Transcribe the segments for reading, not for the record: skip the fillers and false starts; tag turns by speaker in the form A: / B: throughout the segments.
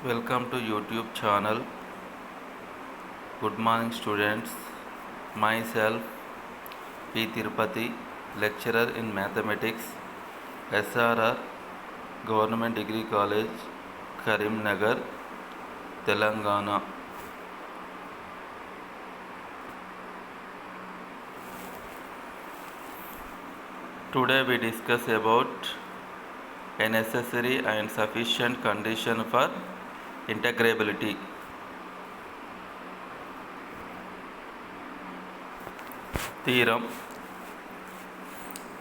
A: Welcome to YouTube channel. Good morning students. Myself P. Tirupati, lecturer in mathematics, SRR Government Degree College, Karimnagar, Telangana. Today we discuss about a necessary and sufficient condition for integrability. Theorem: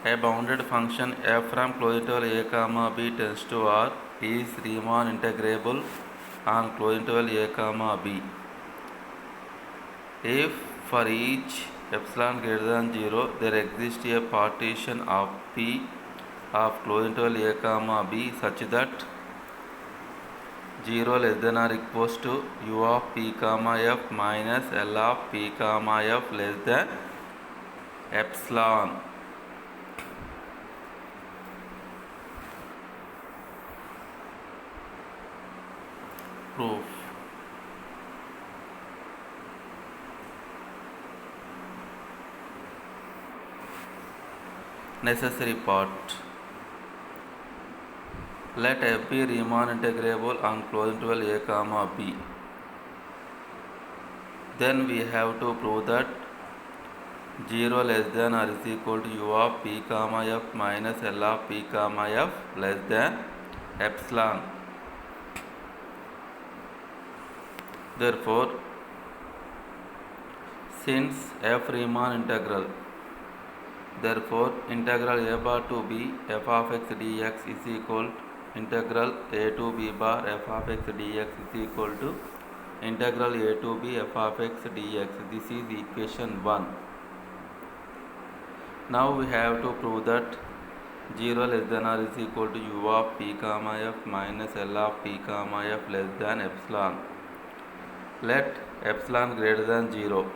A: a bounded function f from closed interval a comma b tends to R is Riemann integrable on closed interval a comma b if for each epsilon greater than 0 there exists a partition of P of closed interval a comma b such that 0 less than or equals to u of p comma f minus L of p comma f less than epsilon. Proof: necessary part. Let f be Riemann integrable on closed interval a comma b. Then we have to prove that 0 less than or is equal to u of p comma f minus L of p comma f less than epsilon. Therefore, since f Riemann integral, therefore integral a bar to b f of x dx is equal to integral a to b bar f of x dx is equal to integral a to b f of x dx. This is equation 1. Now we have to prove that 0 less than or is equal to u of p comma f minus L of p comma f less than epsilon. Let epsilon greater than 0.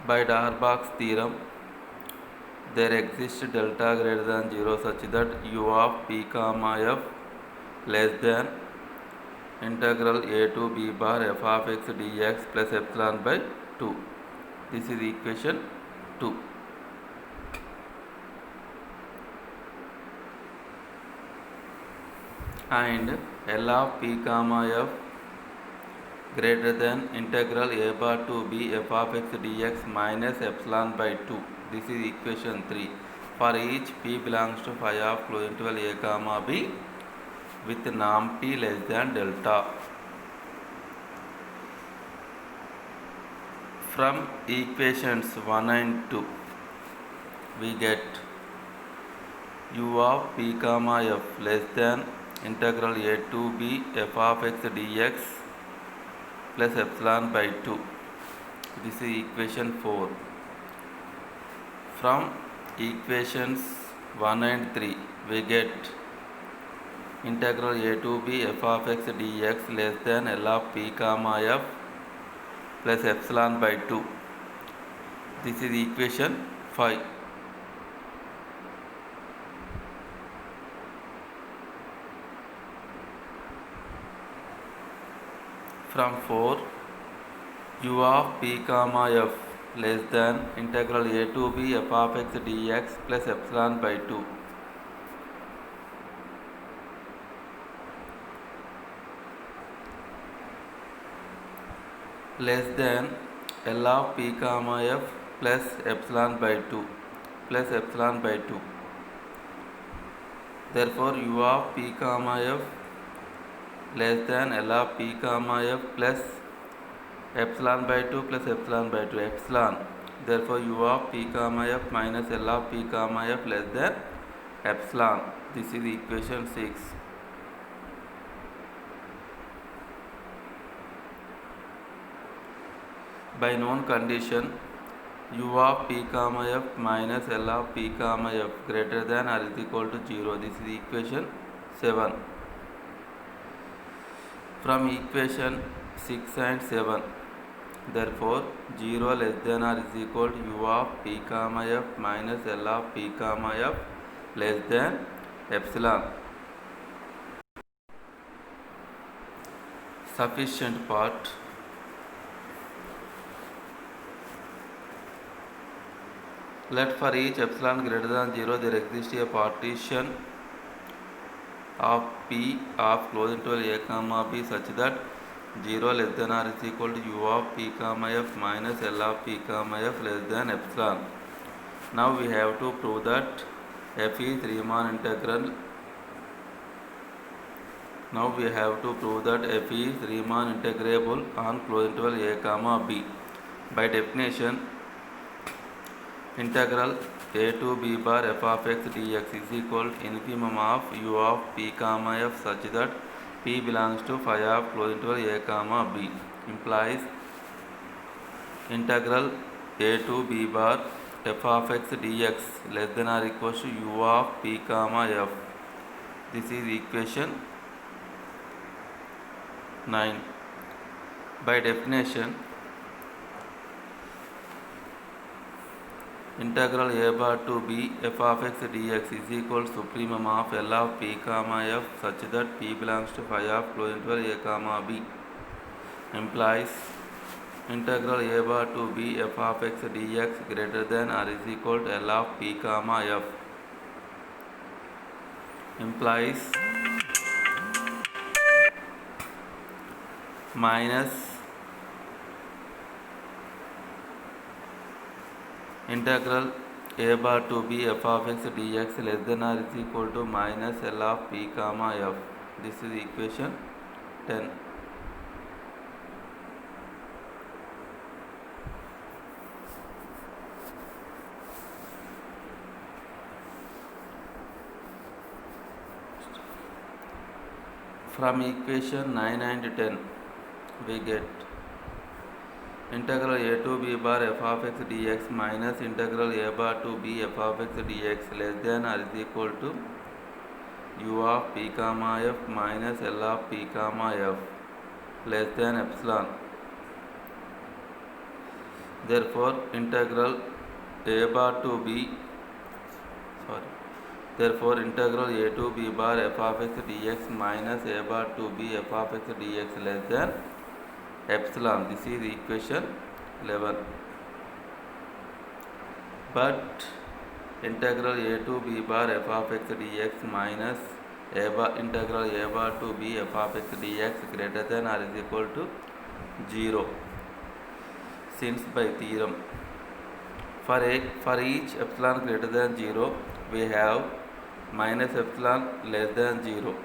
A: By Darboux theorem, there exists delta greater than 0 such that u of p comma f less than integral a to b bar f of x dx plus epsilon by 2. This is equation 2. And L of p comma f greater than integral a bar to b f of x dx minus epsilon by 2. This is equation 3. For each p belongs to phi of closed interval a comma b with norm t less than delta. From equations 1 and 2, we get u of p comma f less than integral a to b f of x dx plus epsilon by 2. This is equation 4. From equations 1 and 3, we get integral a to b f of x dx less than L of p comma f plus epsilon by 2. This is equation 5. From 4, u of p comma f less than integral a to b f of x dx plus epsilon by 2. Less than L of p comma f plus epsilon by 2 plus epsilon by 2. Therefore, u of p comma f less than L of p comma f plus epsilon by 2 plus epsilon by 2 epsilon. Therefore, u of p comma f minus L of p comma f less than epsilon. This is equation 6. By known condition, u of p comma f minus L of p comma f greater than or is equal to 0. This is equation 7. From equation 6 and 7, therefore 0 less than or is equal to u of p comma f minus L of p comma f less than epsilon. sufficient part. Let for each epsilon greater than 0 there exists a partition of P of closed interval a comma b such that 0 less than or is equal to u of p comma f minus L of p comma f less than epsilon. Now we have to prove that f is Riemann integral. Now we have to prove that f is Riemann integrable on closed interval a comma b. By definition, integral a to b bar f of x dx is equal to infimum of u of p comma f such that p belongs to phi of closed interval a comma b, implies integral a to b bar f of x dx less than or equals to u of p comma f. This is equation 9. By definition, integral a bar to b f of x dx is equal to supremum of L of p comma f such that p belongs to phi of closed interval a comma b, implies integral a bar to b f of x dx greater than or is equal to L of p comma f, implies minus integral a bar to b f of x dx less than or is equal to minus L of p comma f. This is equation 10. From equation 9 and 10 we get integral a to b bar f of x dx minus integral a bar to b f of x dx less than or is equal to u of p comma f minus L of p comma f less than epsilon. Therefore integral a bar to b Therefore, integral a to b bar f of x dx minus a bar to b f of x dx less than epsilon. This is equation 11. But integral a to b bar f of x dx minus integral a bar to b f of x dx greater than or is equal to 0. Since by theorem, for each epsilon greater than 0, we have minus epsilon less than 0.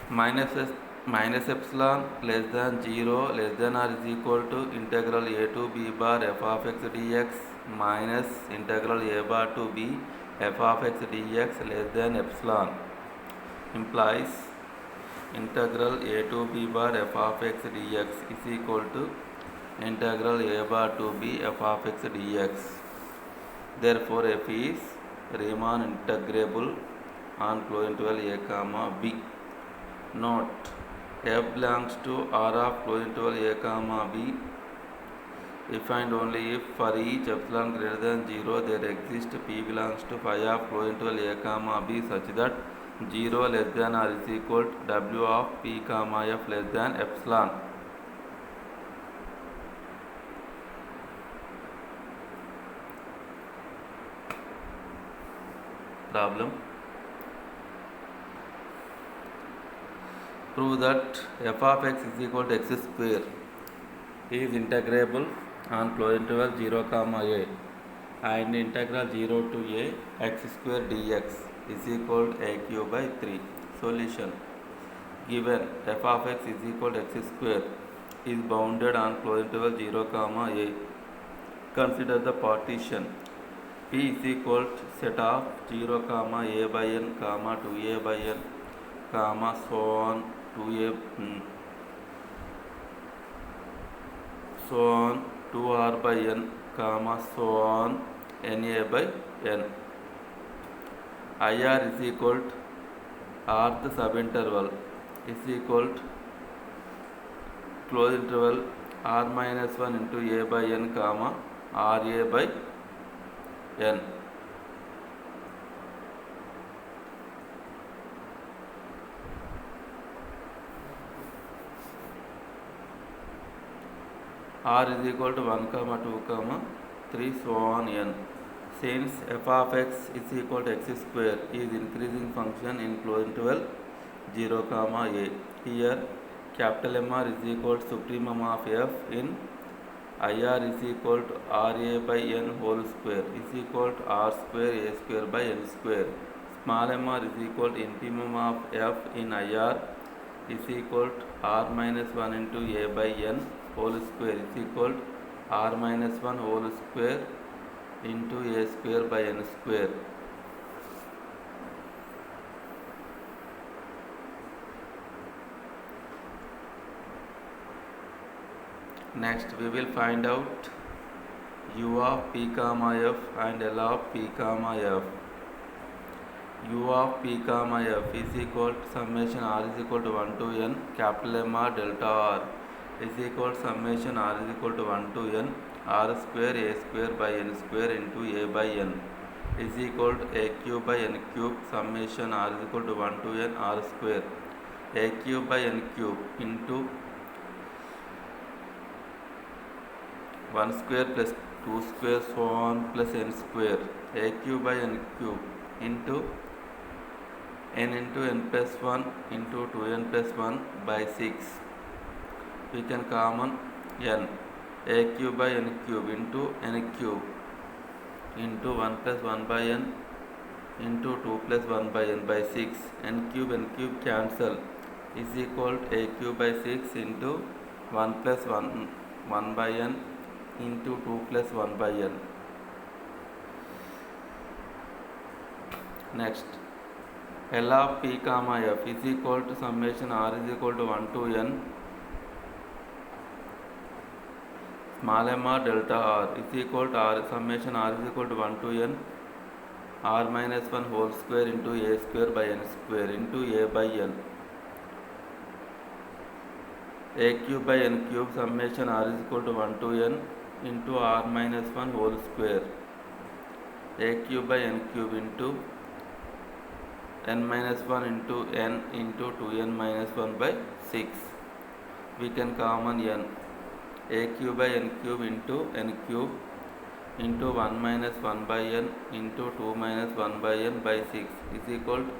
A: Minus epsilon less than 0 less than or is equal to integral a to b bar f of x dx minus integral a bar to b f of x dx less than epsilon, implies integral a to b bar f of x dx is equal to integral a bar to b f of x dx. Therefore, f is Riemann integrable on closed interval a comma b. Note: f belongs to R of closed interval a comma b if and only if for each epsilon greater than 0 there exists p belongs to phi of closed interval a comma b such that 0 less than or is equal to w of p comma f less than epsilon. Problem: prove that f of x is equal to x square is integrable on closed interval 0 comma a and integral 0 to a x square dx is equal to a cube by 3. Solution: given f of x is equal to x square is bounded on closed interval 0 comma a, consider the partition P is equal to set of 0 comma a by n comma 2a by n comma so on 2r by n comma so on na by n. IR is equal to rth subinterval is equal to closed interval r minus 1 into a by n comma ra by n. r is equal to 1 comma 2 comma 3 so on n. Since f of x is equal to x square is increasing function in closed interval 0 comma a. Here capital MR is equal to supremum of f in IR is equal to RA by n whole square is equal to r square a square by n square. Small mr is equal to infimum of f in IR is equal to r minus 1 into a by n whole square is equal to r minus 1 whole square into a square by n square. Next we will find out u of p comma f and L of p comma f. u of p comma f is equal to summation r is equal to 1 to n capital MR delta r is equal to summation r is equal to 1 to n r square a square by n square into a by n is equal to a cube by n cube summation r is equal to 1 to n r square a cube by n cube into 1 square plus 2 square so on plus n square a cube by n cube into n into n plus 1 into 2n plus 1 by 6. We can common n a cube by n cube into n cube into 1 plus 1 by n into 2 plus 1 by n by 6. N cube cancel is equal to a cube by 6 into 1 plus 1 by n into 2 plus 1 by n. Next L of p comma f is equal to summation r is equal to 1 to n small mr delta r is equal to r summation r is equal to 1 to n r minus 1 whole square into a square by n square into a by n. A cube by n cube summation r is equal to 1 to n into r minus 1 whole square a cube by n cube into n minus 1 into n into 2n minus 1 by 6. We can common n a cube by n cube into n cube into 1 minus 1 by n into 2 minus 1 by n by 6 is equal to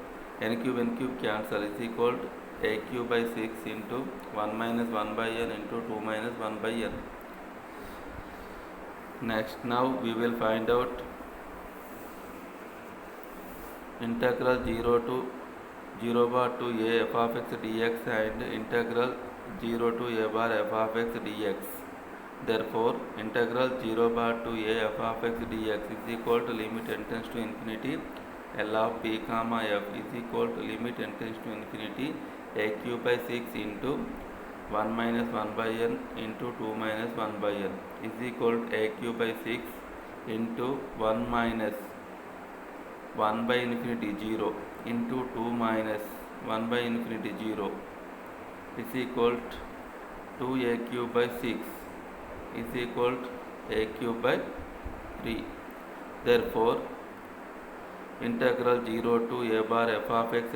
A: n cube cancel is equal to a cube by 6 into 1 minus 1 by n into 2 minus 1 by n. Next now we will find out integral 0 to 0 bar to a f of x dx and integral 0 to a bar f of x dx. Therefore integral 0 bar to a f of x dx is equal to limit n tends to infinity L of p comma f is equal to limit n tends to infinity a cube by 6 into 1 minus 1 by n into 2 minus 1 by n is equal to a cube by 6 into 1 minus 1 by infinity 0 into 2 minus 1 by infinity 0 is equal to 2 a cube by 6 is equal to a cube by 3. Therefore integral 0 to a bar f of x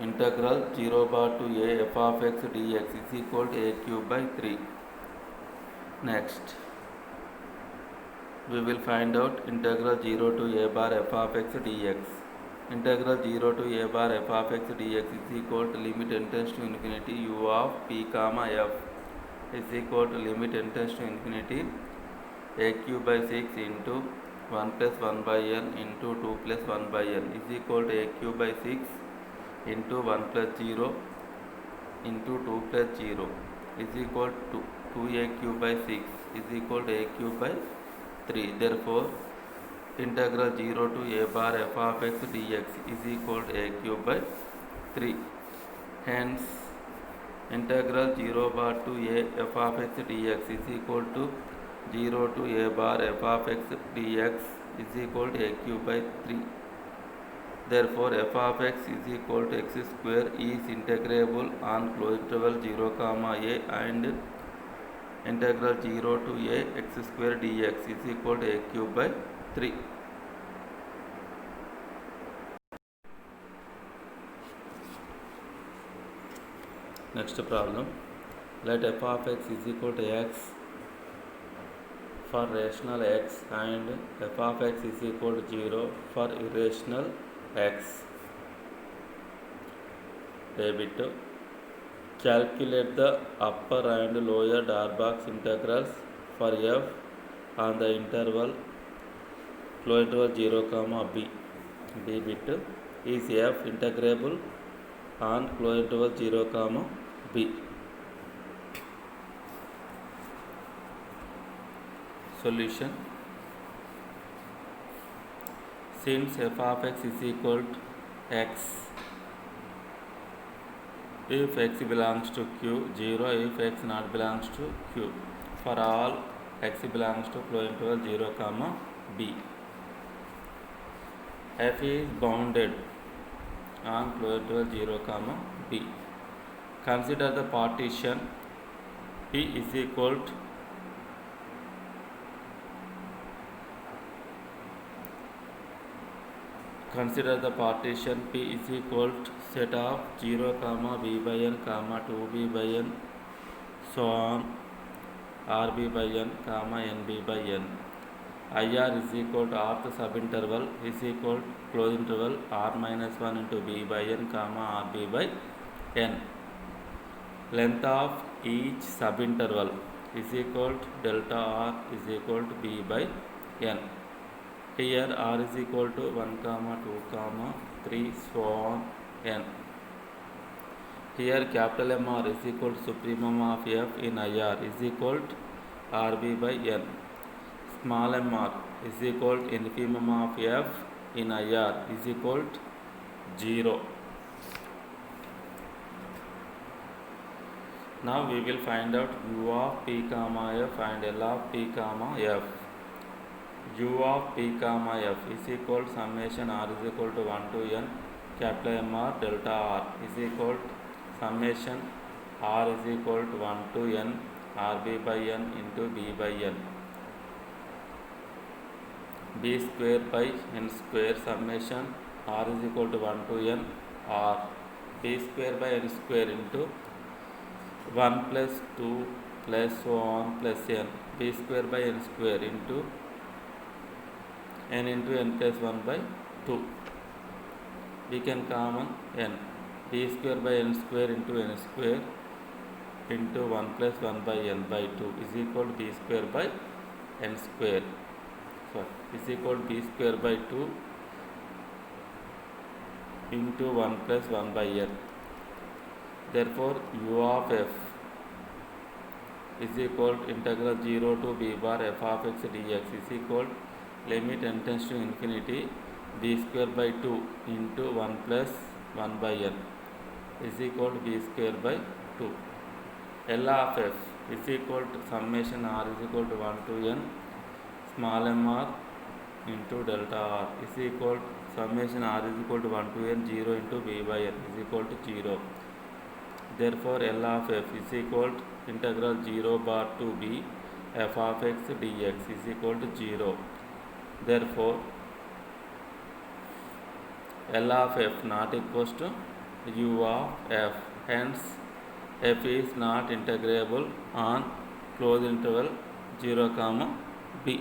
A: integral 0 bar to a f of x dx is equal to a cube by 3. Next we will find out integral 0 to a bar f of x dx. Integral 0 to a bar f of x dx is equal to limit n tends to infinity u of p comma f is equal to limit n tends to infinity a cube by 6 into 1 plus 1 by n into 2 plus 1 by n is equal to a cube by 6 into 1 plus 0 into 2 plus 0 is equal to 2a cube by 6 is equal to a cube by 3. Therefore integral 0 to a bar f of x dx is equal to a cube by 3. Hence integral 0 bar to a f of x dx is equal to 0 to a bar f of x dx is equal to a cube by 3. Therefore f of x is equal to x square is integrable on closed interval 0 comma a and integral 0 to a x square dx is equal to a cube by 3. Next problem, let f of x is equal to x for rational x and f of x is equal to 0 for irrational x. Debit. Calculate the upper and lower Darboux integrals for f on the interval flow interval 0, b. Debit. Is f integrable on flow interval 0, b. Solution. Since f of x is equal to x, if x belongs to q, 0 if x not belongs to q, for all x belongs to flow interval 0, b. F is bounded on flow interval 0, b. Consider the partition P is equal to set of 0, b by n, 2b by n, so on rb by n, nb by n. IR is equal to rth subinterval is equal to close interval r minus 1 into b by n, rb by n. Length of each subinterval is equal to delta r is equal to b by n. Here r is equal to 1, 2, 3, so on n. Here capital MR is equal to supremum of f in IR is equal to rb by n. Small mr is equal to infimum of f in IR is equal to 0. Now we will find out u of p, f and l of p, f. U of p, f is equal to summation r is equal to 1 to n capital MR delta r is equal to summation r is equal to 1 to n rb by n into b by n. B square by n square summation r is equal to 1 to n r b square by n square into 1 plus 2 plus so on plus n, b square by n square into n into n plus 1 by 2. We can common n, b square by n square into n square into 1 plus 1 by n by 2 is equal to b square by n square. Is equal to b square by 2 into 1 plus 1 by n. Therefore, u of f is equal to integral 0 to b bar f of x dx is equal to limit n tends to infinity b square by 2 into 1 plus 1 by n is equal to b square by 2. L of f is equal to summation r is equal to 1 to n small mr into delta r is equal to summation r is equal to 1 to n 0 into b by n is equal to 0. Therefore, L of f is equal to integral 0 bar to b f of x dx is equal to 0. Therefore, L of f not equals to u of f. Hence, f is not integrable on closed interval 0, b.